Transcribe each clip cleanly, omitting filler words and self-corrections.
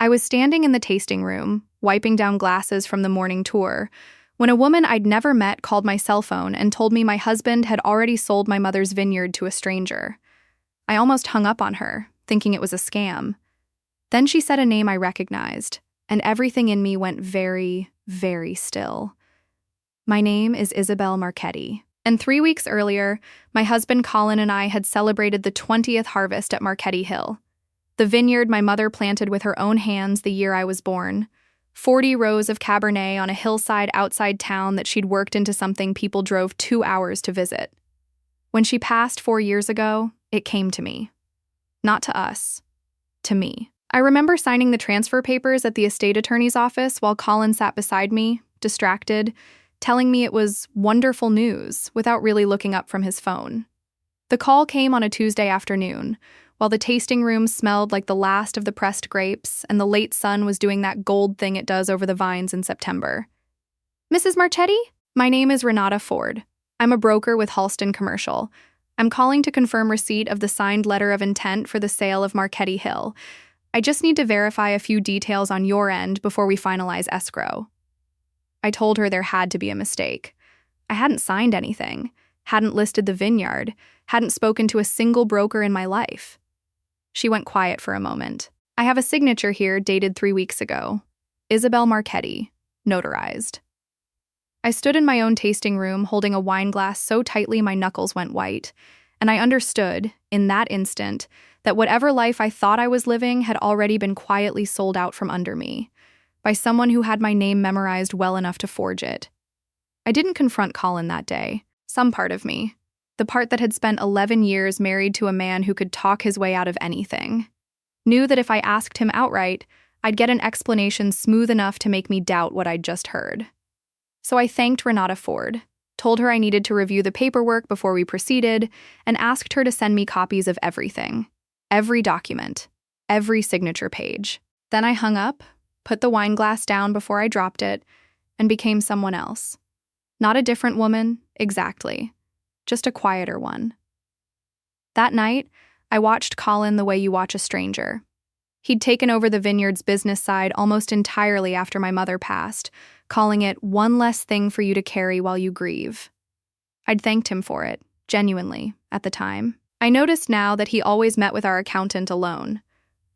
I was standing in the tasting room, wiping down glasses from the morning tour, when a woman I'd never met called my cell phone and told me my husband had already sold my mother's vineyard to a stranger. I almost hung up on her, thinking it was a scam. Then she said a name I recognized, and everything in me went very, very still. My name is Isabel Marchetti, and 3 weeks earlier, my husband Colin and I had celebrated the 20th harvest at Marchetti Hill, the vineyard my mother planted with her own hands the year I was born. 40 rows of Cabernet on a hillside outside town that she'd worked into something people drove 2 hours to visit. When she passed 4 years ago, it came to me. Not to us. To me. I remember signing the transfer papers at the estate attorney's office while Colin sat beside me, distracted, telling me it was wonderful news without really looking up from his phone. The call came on a Tuesday afternoon, while the tasting room smelled like the last of the pressed grapes and the late sun was doing that gold thing it does over the vines in September. "Mrs. Marchetti? My name is Renata Ford. I'm a broker with Halston Commercial. I'm calling to confirm receipt of the signed letter of intent for the sale of Marchetti Hill. I just need to verify a few details on your end before we finalize escrow." I told her there had to be a mistake. I hadn't signed anything, hadn't listed the vineyard, hadn't spoken to a single broker in my life. She went quiet for a moment. "I have a signature here dated 3 weeks ago. Isabel Marchetti, notarized." I stood in my own tasting room holding a wine glass so tightly my knuckles went white, and I understood, in that instant, that whatever life I thought I was living had already been quietly sold out from under me, by someone who had my name memorized well enough to forge it. I didn't confront Colin that day. Some part of me, the part that had spent 11 years married to a man who could talk his way out of anything, knew that if I asked him outright, I'd get an explanation smooth enough to make me doubt what I'd just heard. So I thanked Renata Ford, told her I needed to review the paperwork before we proceeded, and asked her to send me copies of everything, every document, every signature page. Then I hung up, put the wine glass down before I dropped it, and became someone else. Not a different woman, exactly. Just a quieter one. That night, I watched Colin the way you watch a stranger. He'd taken over the vineyard's business side almost entirely after my mother passed, calling it one less thing for you to carry while you grieve. I'd thanked him for it, genuinely, at the time. I noticed now that he always met with our accountant alone.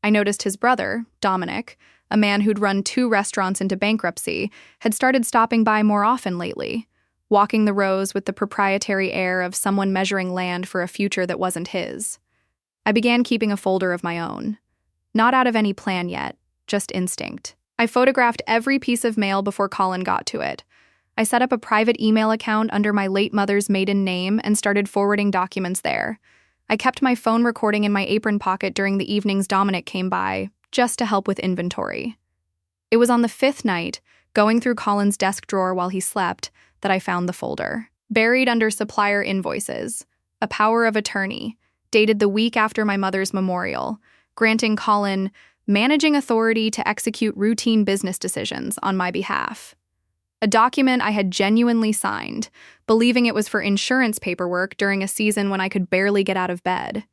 I noticed his brother, Dominic, a man who'd run 2 restaurants into bankruptcy, had started stopping by more often lately, walking the rows with the proprietary air of someone measuring land for a future that wasn't his. I began keeping a folder of my own. Not out of any plan yet, just instinct. I photographed every piece of mail before Colin got to it. I set up a private email account under my late mother's maiden name and started forwarding documents there. I kept my phone recording in my apron pocket during the evenings Dominic came by, just to help with inventory. It was on the 5th night, going through Colin's desk drawer while he slept, that I found the folder. Buried under supplier invoices, a power of attorney, dated the week after my mother's memorial, granting Colin managing authority to execute routine business decisions on my behalf. A document I had genuinely signed, believing it was for insurance paperwork during a season when I could barely get out of bed.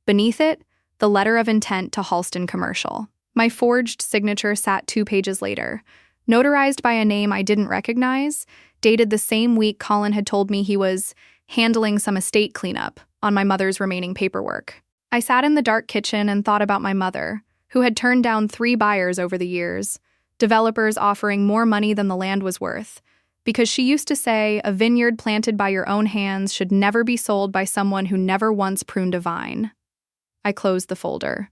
Beneath it, the letter of intent to Halston Commercial. My forged signature sat 2 pages later, notarized by a name I didn't recognize, dated the same week Colin had told me he was handling some estate cleanup on my mother's remaining paperwork. I sat in the dark kitchen and thought about my mother, who had turned down 3 buyers over the years, developers offering more money than the land was worth, because she used to say a vineyard planted by your own hands should never be sold by someone who never once pruned a vine. I closed the folder,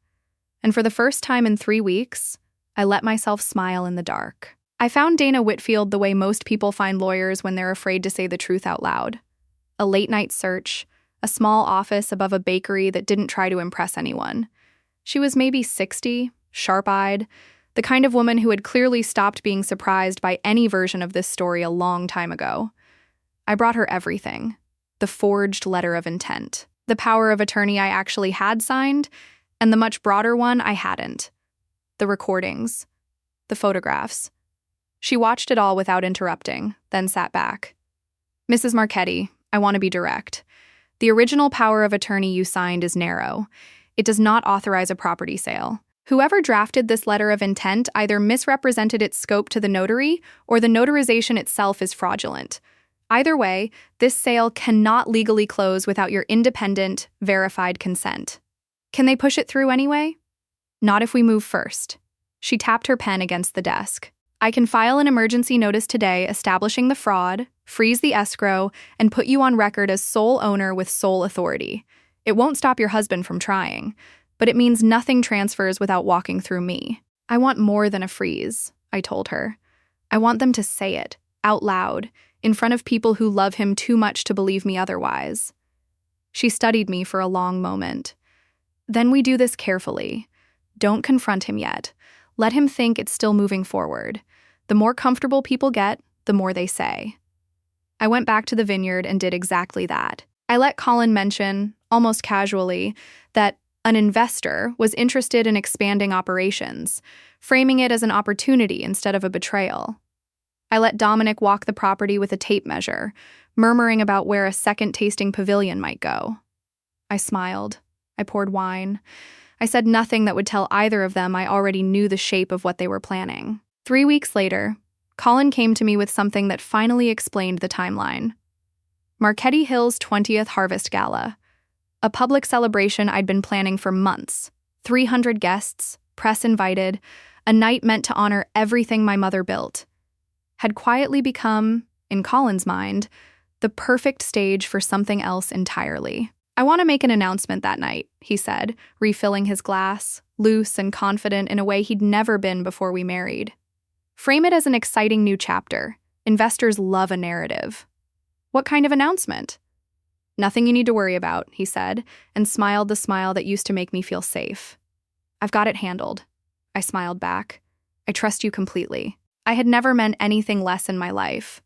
and for the first time in 3 weeks, I let myself smile in the dark. I found Dana Whitfield the way most people find lawyers when they're afraid to say the truth out loud. A late-night search, a small office above a bakery that didn't try to impress anyone. She was maybe 60, sharp-eyed, the kind of woman who had clearly stopped being surprised by any version of this story a long time ago. I brought her everything. The forged letter of intent, the power of attorney I actually had signed, and the much broader one I hadn't. The recordings, the photographs. She watched it all without interrupting, then sat back. "Mrs. Marchetti, I want to be direct. The original power of attorney you signed is narrow. It does not authorize a property sale. Whoever drafted this letter of intent either misrepresented its scope to the notary or the notarization itself is fraudulent. Either way, this sale cannot legally close without your independent, verified consent. Can they push it through anyway? Not if we move first. She tapped her pen against the desk. I can file an emergency notice today establishing the fraud, freeze the escrow, and put you on record as sole owner with sole authority. It won't stop your husband from trying, but it means nothing transfers without walking through me. I want more than a freeze, I told her. I want them to say it, out loud, in front of people who love him too much to believe me otherwise. She studied me for a long moment. Then we do this carefully. Don't confront him yet. Let him think it's still moving forward. The more comfortable people get, the more they say. I went back to the vineyard and did exactly that. I let Colin mention, almost casually, that an investor was interested in expanding operations, framing it as an opportunity instead of a betrayal. I let Dominic walk the property with a tape measure, murmuring about where a second tasting pavilion might go. I smiled. I poured wine. I said nothing that would tell either of them I already knew the shape of what they were planning. 3 weeks later, Colin came to me with something that finally explained the timeline. Marquette Hill's 20th Harvest Gala. A public celebration I'd been planning for months. 300 guests, press invited, a night meant to honor everything my mother built. Had quietly become, in Colin's mind, the perfect stage for something else entirely. I want to make an announcement that night, he said, refilling his glass, loose and confident in a way he'd never been before we married. Frame it as an exciting new chapter. Investors love a narrative. What kind of announcement? Nothing you need to worry about, he said, and smiled the smile that used to make me feel safe. I've got it handled. I smiled back. I trust you completely. I had never meant anything less in my life.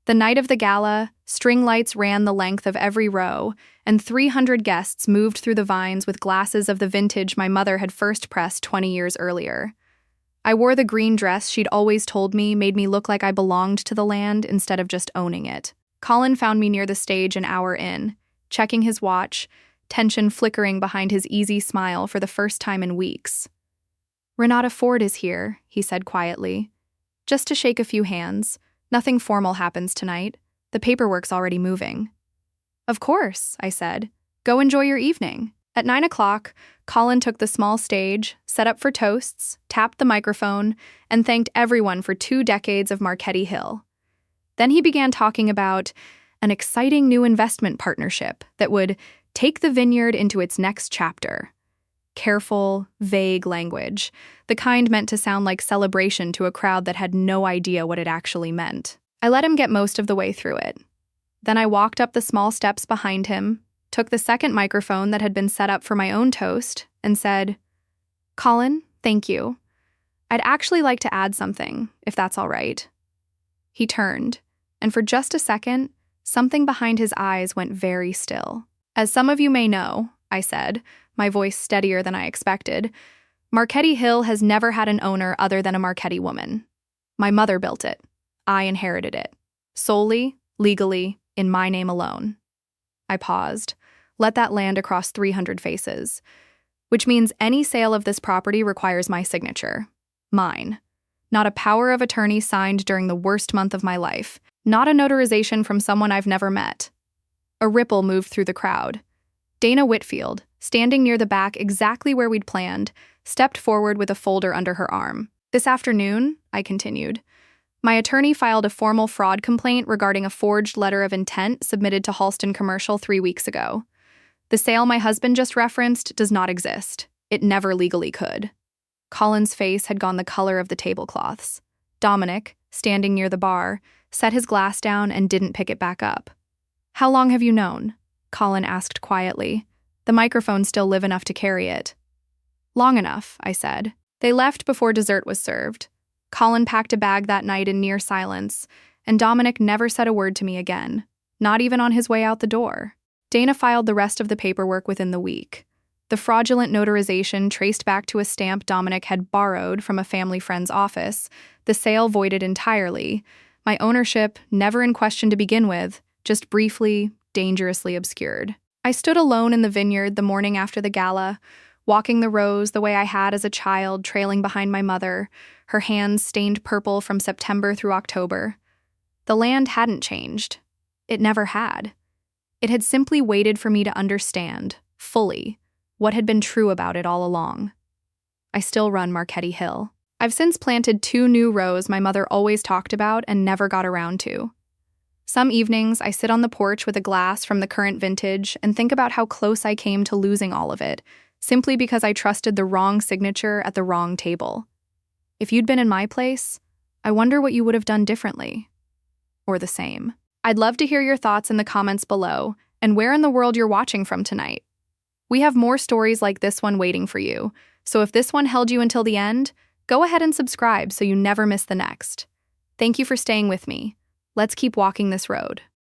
The night of the gala, string lights ran the length of every row, and 300 guests moved through the vines with glasses of the vintage my mother had first pressed 20 years earlier. I wore the green dress she'd always told me made me look like I belonged to the land instead of just owning it. Colin found me near the stage an hour in, checking his watch, tension flickering behind his easy smile for the first time in weeks. Renata Ford is here, he said quietly. Just to shake a few hands. Nothing formal happens tonight. The paperwork's already moving. Of course, I said. Go enjoy your evening. At 9 o'clock, Colin took the small stage, set up for toasts, tapped the microphone, and thanked everyone for 2 decades of Marquette Hill. Then he began talking about an exciting new investment partnership that would take the vineyard into its next chapter. Careful, vague language, the kind meant to sound like celebration to a crowd that had no idea what it actually meant. I let him get most of the way through it. Then I walked up the small steps behind him, took the second microphone that had been set up for my own toast, and said, Colin, thank you. I'd actually like to add something, if that's all right. He turned, and for just a second, something behind his eyes went very still. As some of you may know, I said, my voice steadier than I expected, Marquette Hill has never had an owner other than a Marquette woman. My mother built it. I inherited it. Solely, legally, in my name alone. I paused, let that land across 300 faces, which means any sale of this property requires my signature. Mine. Not a power of attorney signed during the worst month of my life. Not a notarization from someone I've never met. A ripple moved through the crowd. Dana Whitfield, standing near the back exactly where we'd planned, stepped forward with a folder under her arm. This afternoon, I continued, my attorney filed a formal fraud complaint regarding a forged letter of intent submitted to Halston Commercial 3 weeks ago. The sale my husband just referenced does not exist. It never legally could. Colin's face had gone the color of the tablecloths. Dominic, standing near the bar, set his glass down and didn't pick it back up. How long have you known? Colin asked quietly. The microphone still live enough to carry it. Long enough, I said. They left before dessert was served. Colin packed a bag that night in near silence, and Dominic never said a word to me again, not even on his way out the door. Dana filed the rest of the paperwork within the week. The fraudulent notarization traced back to a stamp Dominic had borrowed from a family friend's office, the sale voided entirely, my ownership never in question to begin with, just briefly, dangerously obscured. I stood alone in the vineyard the morning after the gala, walking the rows the way I had as a child, trailing behind my mother, her hands stained purple from September through October. The land hadn't changed. It never had. It had simply waited for me to understand, fully, what had been true about it all along. I still run Marquette Hill. I've since planted 2 new rows my mother always talked about and never got around to. Some evenings, I sit on the porch with a glass from the current vintage and think about how close I came to losing all of it, simply because I trusted the wrong signature at the wrong table. If you'd been in my place, I wonder what you would have done differently. Or the same. I'd love to hear your thoughts in the comments below, and where in the world you're watching from tonight. We have more stories like this one waiting for you, so if this one held you until the end, go ahead and subscribe so you never miss the next. Thank you for staying with me. Let's keep walking this road.